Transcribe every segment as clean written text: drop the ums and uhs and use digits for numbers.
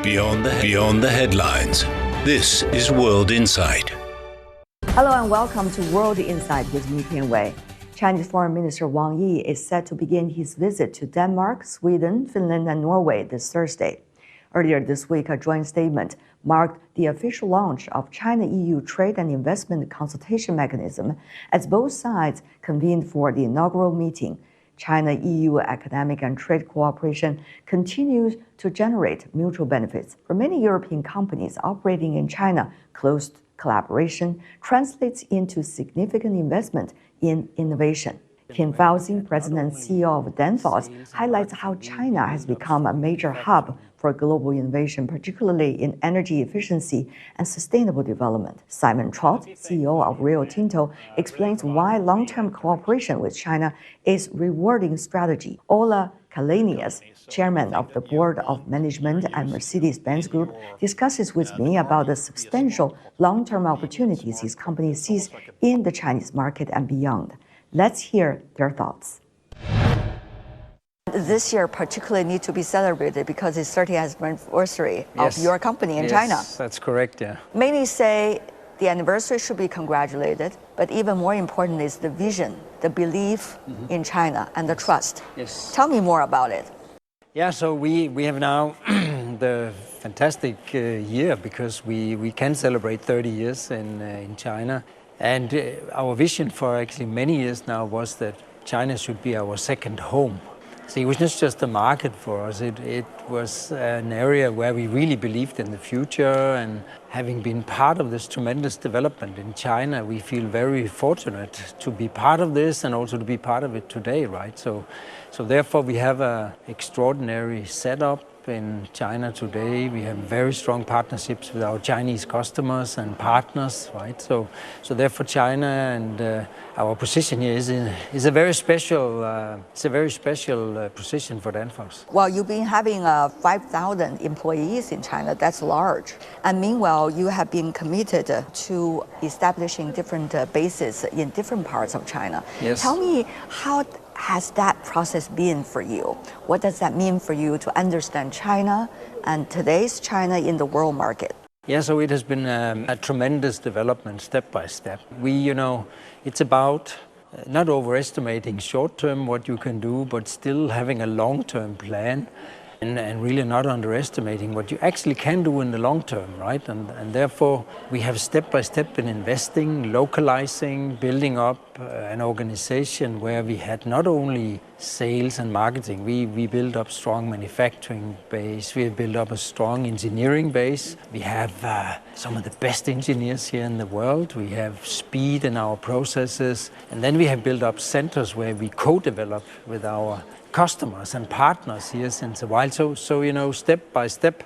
Beyond the headlines. This is World Insight. Hello and welcome to World Insight with me, Tian Wei. Chinese Foreign Minister Wang Yi is set to begin his visit to Denmark, Sweden, Finland and Norway this Thursday. Earlier this week, a joint statement marked the official launch of China-EU trade and investment consultation mechanism as both sides convened for the inaugural meeting. China-EU economic and trade cooperation continues to generate mutual benefits. For many European companies operating in China, close collaboration translates into significant investment in innovation. Kim Fausing, President and CEO of Danfoss, highlights how China has become a major hub for global innovation, particularly in energy efficiency and sustainable development. Simon Trott, CEO of Rio Tinto, explains why long-term cooperation with China is rewarding strategy. Ola Kalenius, chairman of the board of management at Mercedes-Benz Group, discusses with me about the substantial long-term opportunities his company sees in the Chinese market and beyond. Let's hear their thoughts. This year particularly need to be celebrated because it's 30th anniversary of your company in China. Yes, that's correct, yeah. Many say the anniversary should be congratulated, but even more important is the vision, the belief in China and the trust. Yes. Tell me more about it. Yeah, so we have now the fantastic year because we can celebrate 30 years in China. And our vision for actually many years now was that China should be our second home. See, it was not just a market for us, it was an area where we really believed in the future, and having been part of this tremendous development in China, we feel very fortunate to be part of this and also to be part of it today, right? So therefore we have an extraordinary setup in China today. We have very strong partnerships with our Chinese customers and partners, right? So therefore China and our position here is a very special position for Danfoss. Well, you've been having 5,000 employees in China. That's large. And meanwhile, you have been committed to establishing different bases in different parts of China. Yes. Tell me, how has that process been for you? What does that mean for you to understand China and today's China in the world market? Yeah, so it has been a tremendous development step by step. It's about not overestimating short-term what you can do, but still having a long-term plan and really not underestimating what you actually can do in the long term, right? And therefore, we have step by step been investing, localizing, building up an organization where we had not only sales and marketing, we built up strong manufacturing base, we have built up a strong engineering base. We have some of the best engineers here in the world. We have speed in our processes. And then we have built up centers where we co-develop with our customers and partners here since a while. So step by step,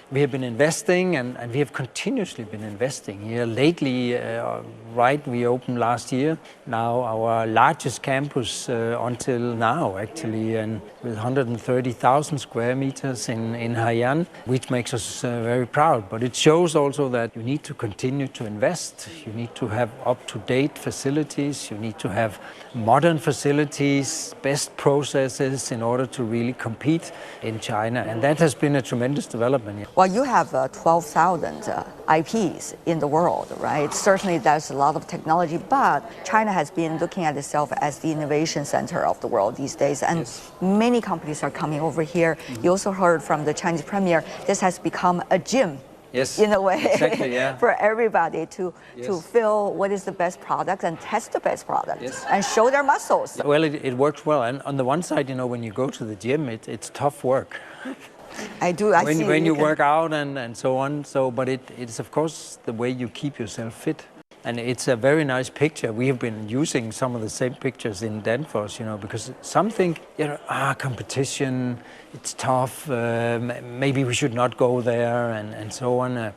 we have been investing and we have continuously been investing here. Lately, we opened last year, now our largest campus until now, actually, and with 130,000 square meters in Haiyan, which makes us very proud. But it shows also that you need to continue to invest. You need to have up-to-date facilities. You need to have modern facilities, best processes in order to really compete in China. And that has been a tremendous development. Well, you have 12,000 IPs in the world, right? Certainly there's a lot of technology, but China has been looking at itself as the innovation center of the world these days, and many companies are coming over here. You also heard from the Chinese premier, this has become a gym. Yes, in a way, exactly, yeah. for everybody to feel what is the best product and test the best product and show their muscles. Well, it works well. And on the one side, when you go to the gym, it's tough work. I do. When you work out and so on. But it's of course the way you keep yourself fit. And it's a very nice picture. We have been using some of the same pictures in Danfoss, because some think, competition, it's tough, maybe we should not go there and so on.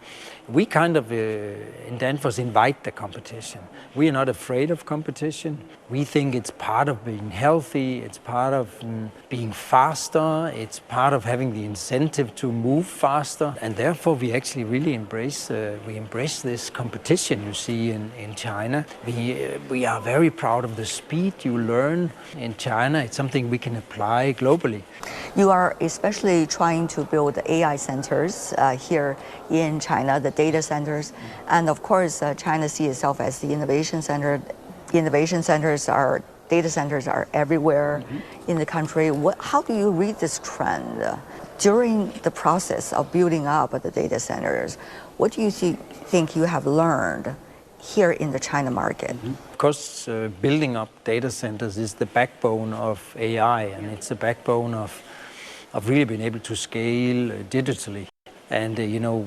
We kind of, in Danfoss, invite the competition. We are not afraid of competition. We think it's part of being healthy, it's part of being faster, it's part of having the incentive to move faster. And therefore we actually really embrace this competition you see in China. We are very proud of the speed you learn in China. It's something we can apply globally. You are are especially trying to build AI centers here in China, the data centers. And of course, China sees itself as the innovation center. Data centers are everywhere in the country. How do you read this trend? During the process of building up the data centers, what do you think you have learned here in the China market? Of course, building up data centers is the backbone of AI, and it's the backbone of really being able to scale digitally. And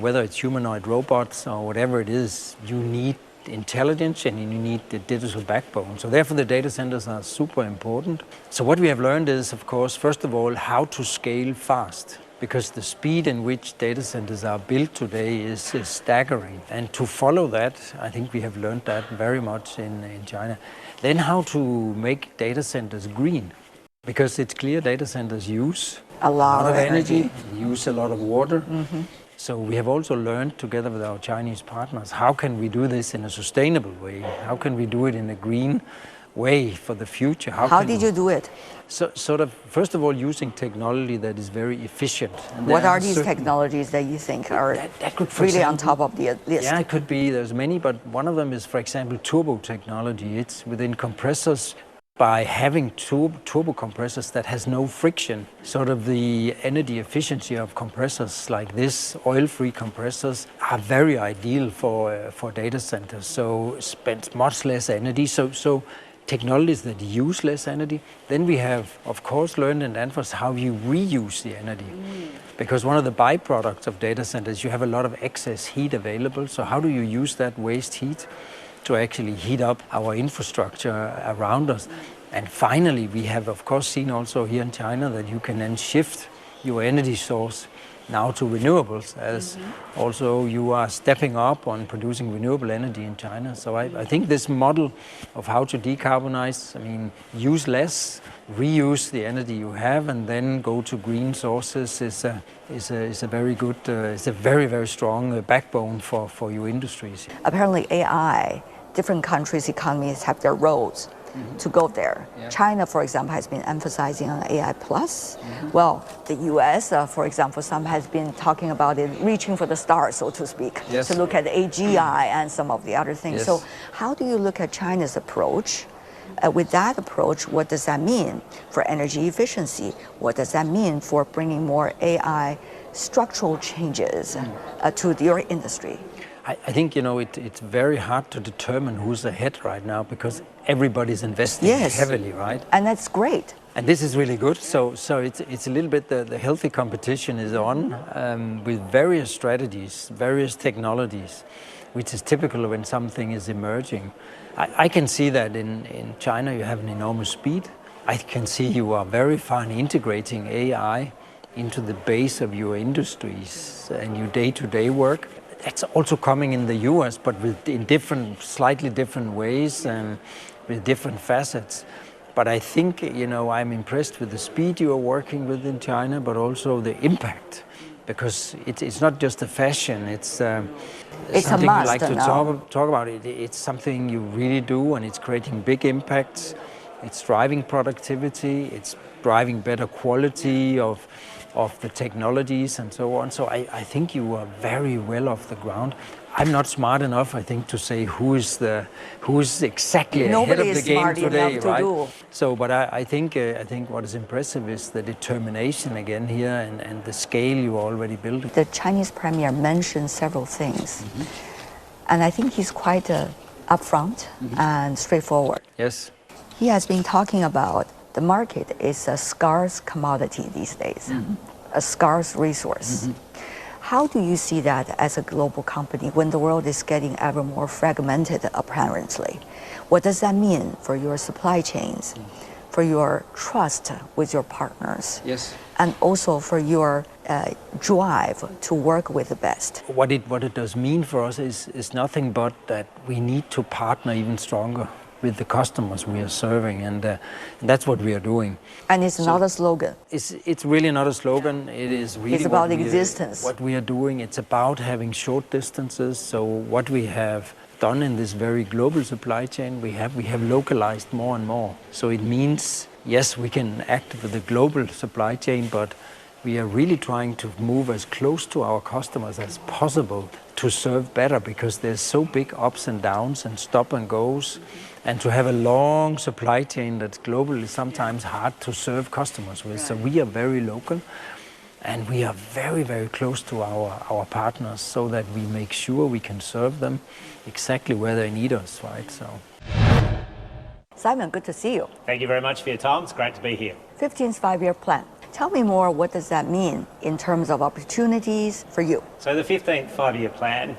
whether it's humanoid robots or whatever it is, you need intelligence and you need the digital backbone. So therefore the data centers are super important. So what we have learned is, of course, first of all, how to scale fast, because the speed in which data centers are built today is staggering. And to follow that, I think we have learned that very much in China. Then how to make data centers green, because it's clear data centers use a lot of energy, use a lot of water. So we have also learned together with our Chinese partners, how can we do this in a sustainable way? How can we do it in a green way for the future? How did you do it? So, sort of, first of all, using technology that is very efficient. And what are these technologies that you think are that could, really on top of the list? Yeah, it could be. There's many, but one of them is, for example, turbo technology. It's within compressors. By having turbo compressors that has no friction, sort of the energy efficiency of compressors like this, oil-free compressors, are very ideal for data centers. So spends much less energy. So technologies that use less energy. Then we have, of course, learned in Danfoss how you reuse the energy. Because one of the byproducts of data centers, you have a lot of excess heat available. So how do you use that waste heat to actually heat up our infrastructure around us? And finally, we have, of course, seen also here in China that you can then shift your energy source now to renewables, as also you are stepping up on producing renewable energy in China. So I think this model of how to decarbonize, use less, reuse the energy you have, and then go to green sources is a very good, it's a very, very strong backbone for your industries. Apparently AI, different countries' economies have their roads to go there. Yeah. China, for example, has been emphasizing on AI+. Well, the US, for example, some has been talking about it, reaching for the stars, so to speak, Yes. to look at AGI and some of the other things. Yes. So how do you look at China's approach? With that approach, what does that mean for energy efficiency? What does that mean for bringing more AI structural changes to your industry? I think, it's very hard to determine who's ahead right now because everybody's investing heavily, right? And that's great. And this is really good. So it's a little bit the healthy competition is on with various strategies, various technologies, which is typical when something is emerging. I can see that in China you have an enormous speed. I can see you are very fine integrating AI into the base of your industries and your day-to-day work. It's also coming in the US, but in slightly different ways and with different facets. But I think, I'm impressed with the speed you are working with in China, but also the impact, because it's not just a fashion. It's something a we like to must talk about. It's something you really do, and it's creating big impacts. It's driving productivity. It's driving better quality of the technologies and so on. So I think you are very well off the ground. I'm not smart enough, I think, to say who is exactly ahead of the game today, right? So, but I think what is impressive is the determination again here and the scale you are already building. The Chinese premier mentioned several things, and I think he's quite upfront and straightforward. Yes. He has been talking about the market is a scarce commodity these days, a scarce resource. How do you see that as a global company when the world is getting ever more fragmented, apparently? What does that mean for your supply chains, for your trust with your partners, and also for your drive to work with the best? What it does mean for us is nothing but that we need to partner even stronger with the customers we are serving, and that's what we are doing. And it's not a slogan. It's really not a slogan. It is really it's about existence. What we are doing. It's about having short distances. So what we have done in this very global supply chain, we have localized more and more. So it means, yes, we can act with the global supply chain, but we are really trying to move as close to our customers as possible to serve better, because there's so big ups and downs and stop and goes, and to have a long supply chain that's globally sometimes hard to serve customers with. So we are very local, and we are very, very close to our partners, so that we make sure we can serve them exactly where they need us, right? So. Simon, good to see you. Thank you very much for your time. It's great to be here. 15th five-year plan. Tell me more, what does that mean in terms of opportunities for you? So the 15th five-year plan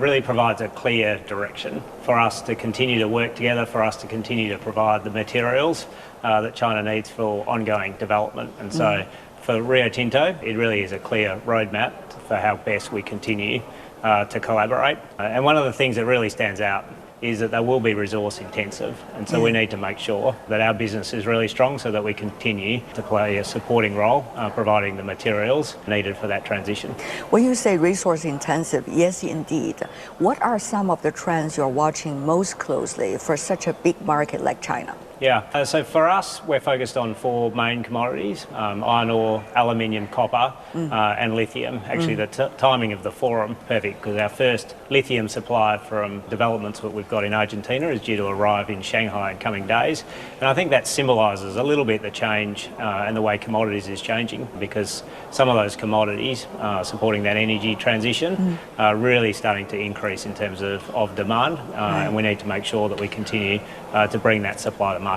really provides a clear direction for us to continue to work together, for us to continue to provide the materials that China needs for ongoing development. And so for Rio Tinto, it really is a clear roadmap for how best we continue to collaborate. And one of the things that really stands out is that they will be resource intensive, and so we need to make sure that our business is really strong so that we continue to play a supporting role providing the materials needed for that transition. When you say resource intensive, yes indeed. What are some of the trends you're watching most closely for such a big market like China? Yeah, so for us, we're focused on four main commodities: iron ore, aluminium, copper, and lithium. Actually, the timing of the forum, perfect, because our first lithium supply from developments that we've got in Argentina is due to arrive in Shanghai in coming days. And I think that symbolises a little bit the change and the way commodities is changing, because some of those commodities supporting that energy transition are really starting to increase in terms of demand, and we need to make sure that we continue to bring that supply to market.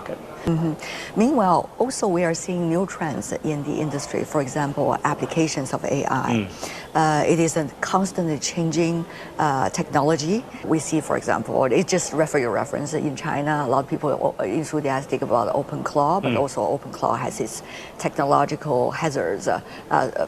Meanwhile, also we are seeing new trends in the industry. For example, applications of AI. It is a constantly changing technology. We see, for example, it's just for your reference, in China, a lot of people are enthusiastic about OpenClaw, but also OpenClaw has its technological hazards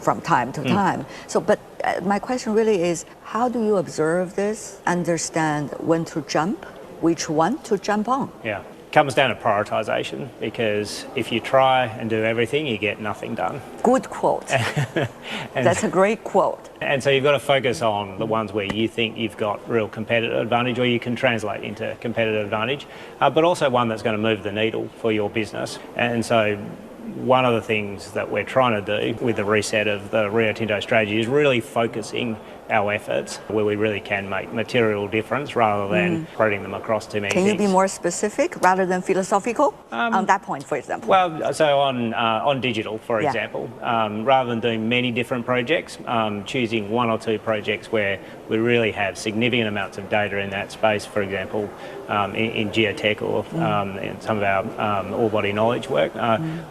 from time to time. So, but my question really is, how do you observe this, understand when to jump, which one to jump on? Yeah. Comes down to prioritisation, because if you try and do everything, you get nothing done. Good quote. That's a great quote. And so you've got to focus on the ones where you think you've got real competitive advantage, or you can translate into competitive advantage, but also one that's going to move the needle for your business. And so one of the things that we're trying to do with the reset of the Rio Tinto strategy is really focusing our efforts where we really can make material difference, rather than spreading them across too many Can things. you be more specific rather than philosophical on that point, for example? Well, so on digital, for example, rather than doing many different projects, choosing one or two projects where we really have significant amounts of data in that space, for example, in geotech or in some of our ore body knowledge work.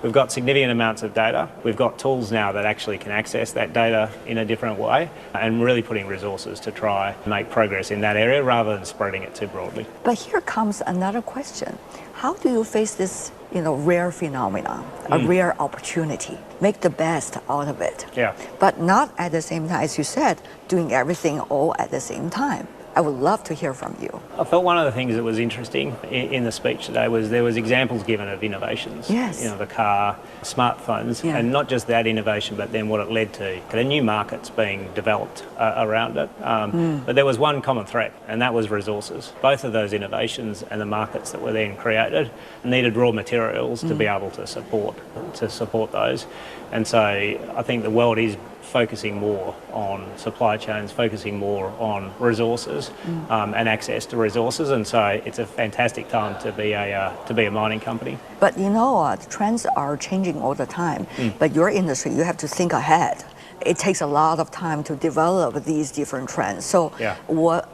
We've got significant amounts of data. We've got tools now that actually can access that data in a different way, and really putting resources to try and make progress in that area rather than spreading it too broadly. But here comes another question. How do you face this, rare phenomenon, a rare opportunity? Make the best out of it. Yeah. But not at the same time, as you said, doing everything all at the same time. I would love to hear from you. I felt one of the things that was interesting in the speech today was there was examples given of innovations. Yes. The car, smartphones, and not just that innovation, but then what it led to. The new markets being developed around it. But there was one common thread, and that was resources. Both of those innovations and the markets that were then created needed raw materials to be able to support those. And so I think the world is focusing more on supply chains, focusing more on resources and access to resources, and so it's a fantastic time to be a mining company. But the trends are changing all the time. But your industry, you have to think ahead. It takes a lot of time to develop these different trends. So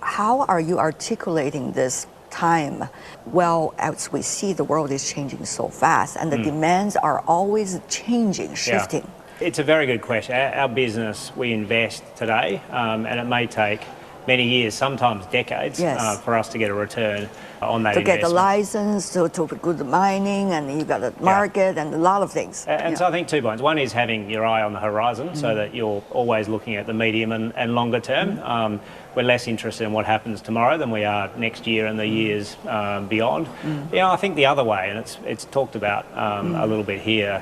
how are you articulating this time? Well, as we see, the world is changing so fast, and the demands are always changing, shifting. It's a very good question. Our business, we invest today, and it may take many years, sometimes decades, for us to get a return on that investment. To get the license, to go to mining, and you got the market and a lot of things. And so I think 2 points. One is having your eye on the horizon so that you're always looking at the medium and longer term. We're less interested in what happens tomorrow than we are next year and the years beyond. I think the other way, and it's talked about a little bit here,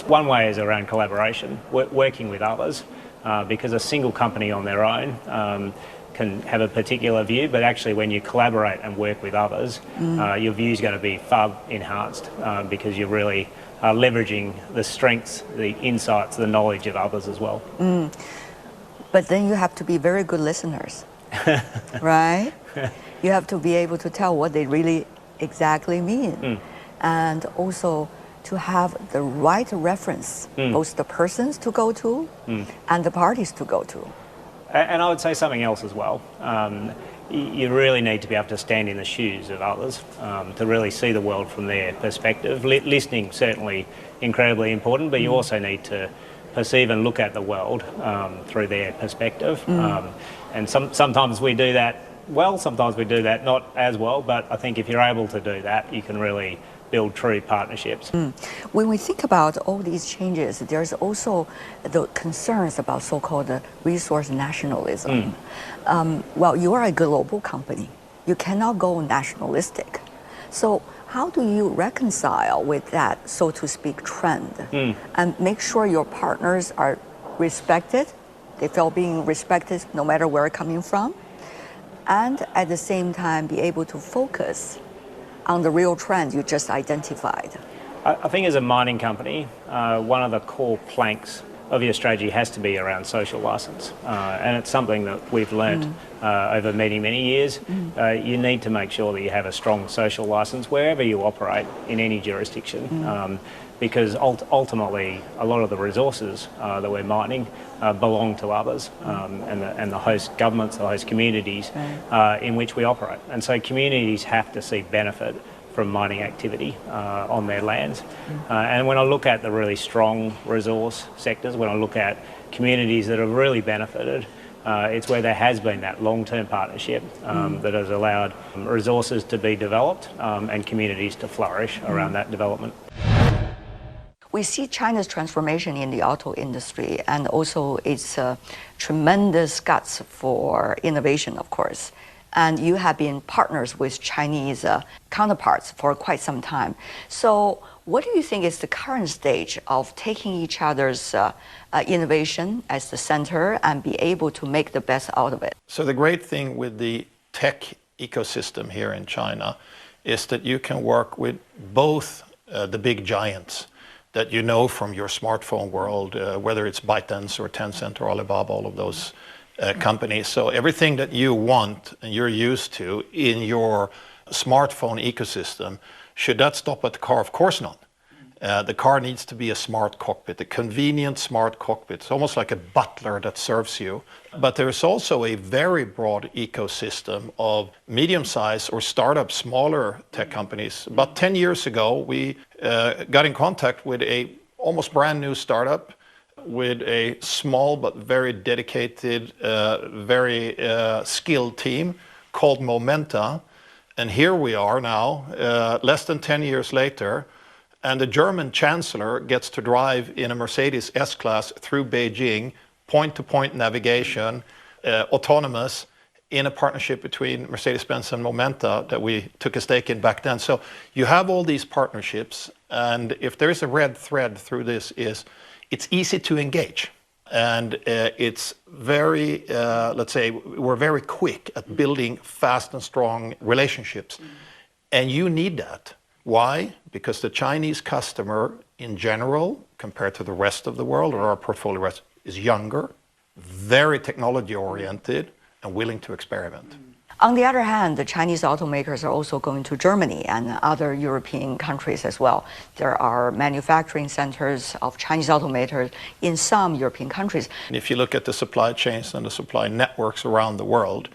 one way is around collaboration, working with others, because a single company on their own can have a particular view, but actually when you collaborate and work with others, your view is going to be far enhanced because you're really leveraging the strengths, the insights, the knowledge of others as well. But then you have to be very good listeners, right? You have to be able to tell what they really exactly mean. And also to have the right reference, both the persons to go to and the parties to go to. And I would say something else as well. You really need to be able to stand in the shoes of others to really see the world from their perspective. Listening certainly incredibly important, but you also need to perceive and look at the world through their perspective. And sometimes we do that well, sometimes we do that not as well, but I think if you're able to do that, you can really build true partnerships. When we think about all these changes, there's also the concerns about so-called resource nationalism. Well, you are a global company. You cannot go nationalistic. So how do you reconcile with that, so to speak, trend and make sure your partners are respected, they feel being respected no matter where they're coming from, and at the same time be able to focus on the real trends you just identified? I think as a mining company, one of the core planks of your strategy has to be around social license. And it's something that we've learnt over many years. You need to make sure that you have a strong social license wherever you operate in any jurisdiction. Because ultimately, a lot of the resources that we're mining belong to others and the host governments, the host communities in which we operate. And so communities have to see benefit from mining activity on their lands. And when I look at the really strong resource sectors, when I look at communities that have really benefited, it's where there has been that long-term partnership that has allowed resources to be developed and communities to flourish around that development. We see China's transformation in the auto industry and also its tremendous guts for innovation, of course. And you have been partners with Chinese counterparts for quite some time. So what do you think is the current stage of taking each other's innovation as the center and be able to make the best out of it? So the great thing with the tech ecosystem here in China is that you can work with both the big giants that you know from your smartphone world, whether it's ByteDance or Tencent or Alibaba, all of those companies. So everything that you want and you're used to in your smartphone ecosystem, should that stop at the car? Of course not. The car needs to be a smart cockpit, a convenient smart cockpit. It's almost like a butler that serves you. But there's also a very broad ecosystem of medium-sized or startup, smaller tech companies. About 10 years ago, we got in contact with a almost brand new startup with a small but very dedicated, very skilled team called Momenta. And here we are now, less than 10 years later, and the German chancellor gets to drive in a Mercedes S-Class through Beijing, point-to-point navigation, autonomous, in a partnership between Mercedes-Benz and Momenta that we took a stake in back then. So you have all these partnerships, and if there is a red thread through this, is it's easy to engage. And it's very, let's say, we're very quick at building fast and strong relationships. And you need that. Why? Because the Chinese customer in general, compared to the rest of the world or our portfolio, is younger, very technology oriented, and willing to experiment. On the other hand, the Chinese automakers are also going to Germany and other European countries as well. There are manufacturing centers of Chinese automakers in some European countries. And if you look at the supply chains and the supply networks around the world,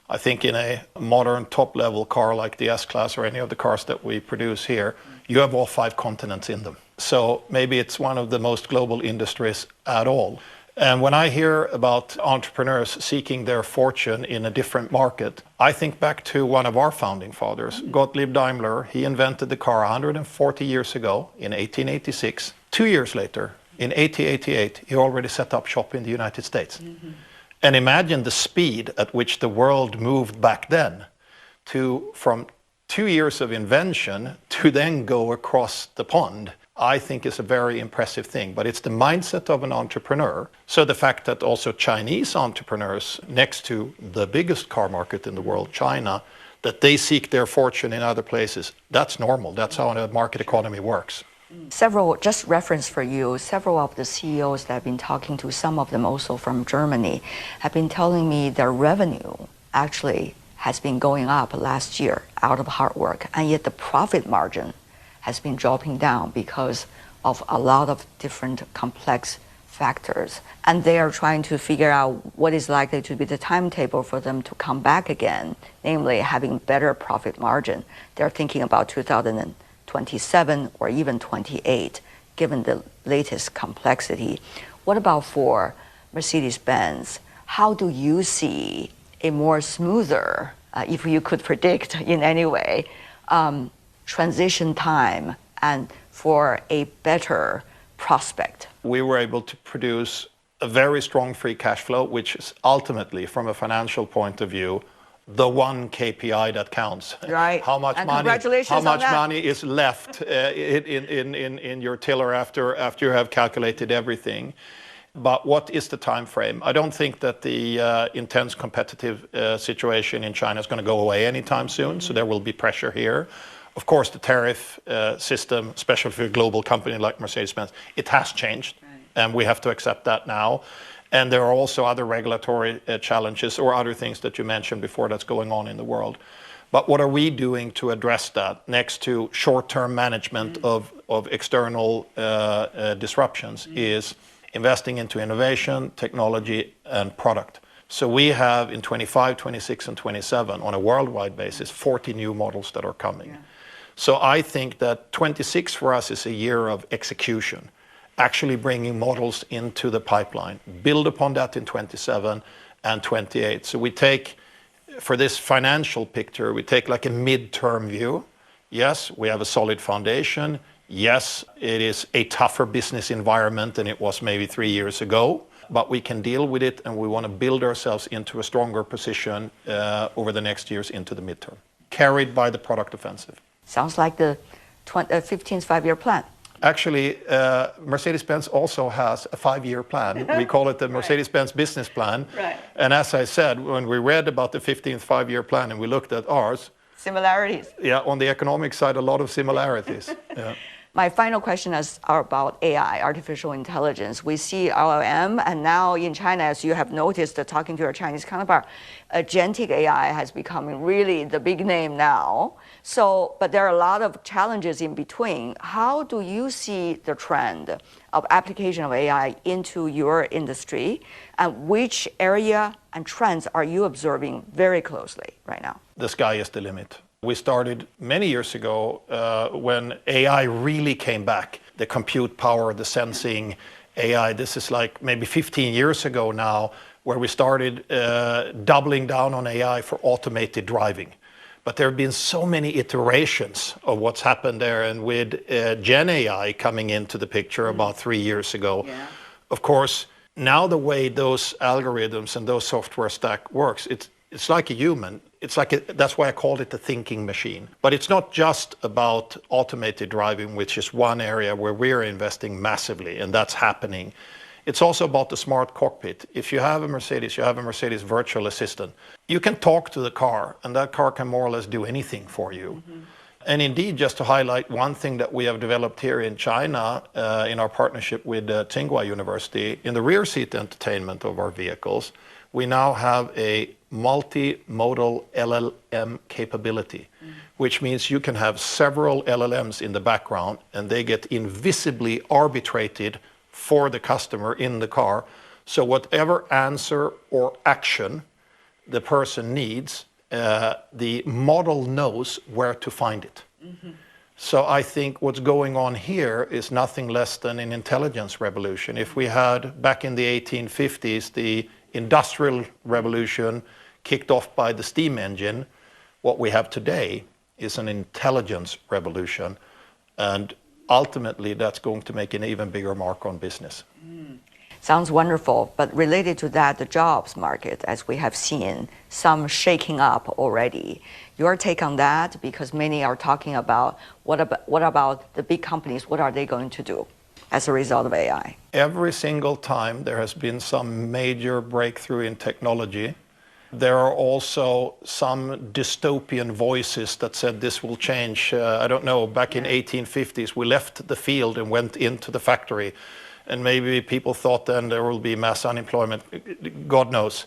I think in a modern top-level car like the S-Class or any of the cars that we produce here, you have all 5 continents in them. So maybe it's one of the most global industries at all. And when I hear about entrepreneurs seeking their fortune in a different market, I think back to one of our founding fathers, Gottlieb Daimler. He invented the car 140 years ago in 1886. 2 years later, in 1888, he already set up shop in the United States. And imagine the speed at which the world moved back then to, from 2 years of invention to then go across the pond, I think is a very impressive thing. But it's the mindset of an entrepreneur. So the fact that also Chinese entrepreneurs, next to the biggest car market in the world, China, that they seek their fortune in other places, that's normal. That's how a market economy works. Just reference for you, several of the CEOs that I've been talking to, some of them also from Germany, have been telling me their revenue actually has been going up last year out of hard work, and yet the profit margin has been dropping down because of a lot of different complex factors. And they are trying to figure out what is likely to be the timetable for them to come back again, namely having better profit margin. They're thinking about 2027 or even 28, given the latest complexity. What about for Mercedes-Benz? How do you see a more smoother, if you could predict in any way, transition time and for a better prospect? We were able to produce a very strong free cash flow, which is ultimately, from a financial point of view, the one KPI that counts. Right. How much money is left in your tiller after you have calculated everything. But what is the time frame? I don't think that the intense competitive situation in China is going to go away anytime soon, so there will be pressure here. Of course, the tariff system, especially for a global company like Mercedes-Benz, it has changed, and we have to accept that now. And there are also other regulatory challenges or other things that you mentioned before that's going on in the world. But what are we doing to address that next to short-term management of external disruptions is investing into innovation, technology, and product. So we have in 25, 26, and 27, on a worldwide basis, 40 new models that are coming. Yeah. So I think that 26 for us is a year of execution, actually bringing models into the pipeline, build upon that in 27 and 28. So we take, for this financial picture, we take like a midterm view. Yes, we have a solid foundation. Yes, it is a tougher business environment than it was maybe 3 years ago, but we can deal with it, and we want to build ourselves into a stronger position over the next years into the midterm, carried by the product offensive. Sounds like the 15th five-year plan. Actually, Mercedes-Benz also has a 5-year plan. We call it the Mercedes-Benz business plan. Right. And as I said, when we read about the 15th five-year plan and we looked at ours, similarities. Yeah, on the economic side, a lot of similarities. Yeah. My final question is about AI, artificial intelligence. We see LLM, and now in China, as you have noticed, talking to your Chinese counterpart, agentic AI has become really the big name now. So, but there are a lot of challenges in between. How do you see the trend of application of AI into your industry, and which area and trends are you observing very closely right now? The sky is the limit. We started many years ago when AI really came back. The compute power, the sensing AI, this is like maybe 15 years ago now, where we started doubling down on AI for automated driving. But there have been so many iterations of what's happened there, and with Gen AI coming into the picture about 3 years ago, of course, now the way those algorithms and those software stack works, it's like a human. It's like that's why I called it the thinking machine. But it's not just about automated driving, which is one area where we're investing massively, and that's happening. It's also about the smart cockpit. If you have a Mercedes, you have a Mercedes virtual assistant. You can talk to the car, and that car can more or less do anything for you. Mm-hmm. And indeed, just to highlight one thing that we have developed here in China, in our partnership with Tsinghua University, in the rear seat entertainment of our vehicles, we now have a multimodal LLM capability, which means you can have several LLMs in the background, and they get invisibly arbitrated for the customer in the car. So whatever answer or action the person needs, the model knows where to find it. Mm-hmm. So I think what's going on here is nothing less than an intelligence revolution. If we had, back in the 1850s, the industrial revolution kicked off by the steam engine, what we have today is an intelligence revolution. And ultimately, that's going to make an even bigger mark on business. Sounds wonderful, but related to that, the jobs market, as we have seen, some shaking up already. Your take on that, because many are talking about what about the big companies, what are they going to do as a result of AI? Every single time there has been some major breakthrough in technology, There are also some dystopian voices that said this will change. I don't know, back in 1850s, we left the field and went into the factory. And maybe people thought then there will be mass unemployment. God knows.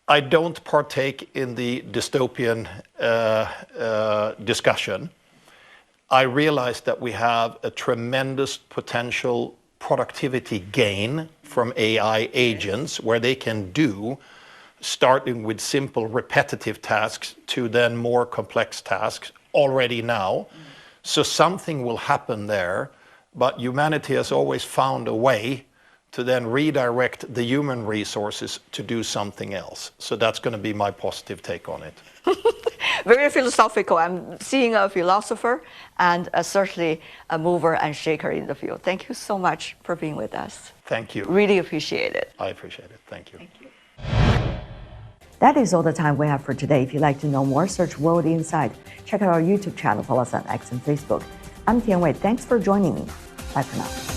I don't partake in the dystopian discussion. I realize that we have a tremendous potential productivity gain from AI agents where they can do, starting with simple repetitive tasks to then more complex tasks already now. So something will happen there, but humanity has always found a way to then redirect the human resources to do something else. So that's going to be my positive take on it. Very philosophical. I'm seeing a philosopher and certainly a mover and shaker in the field. Thank you so much for being with us. Thank you. Really appreciate it. I appreciate it. Thank you. Thank you. That is all the time we have for today. If you'd like to know more, search World Insight. Check out our YouTube channel, follow us on X and Facebook. I'm Tian Wei. Thanks for joining me. Bye for now.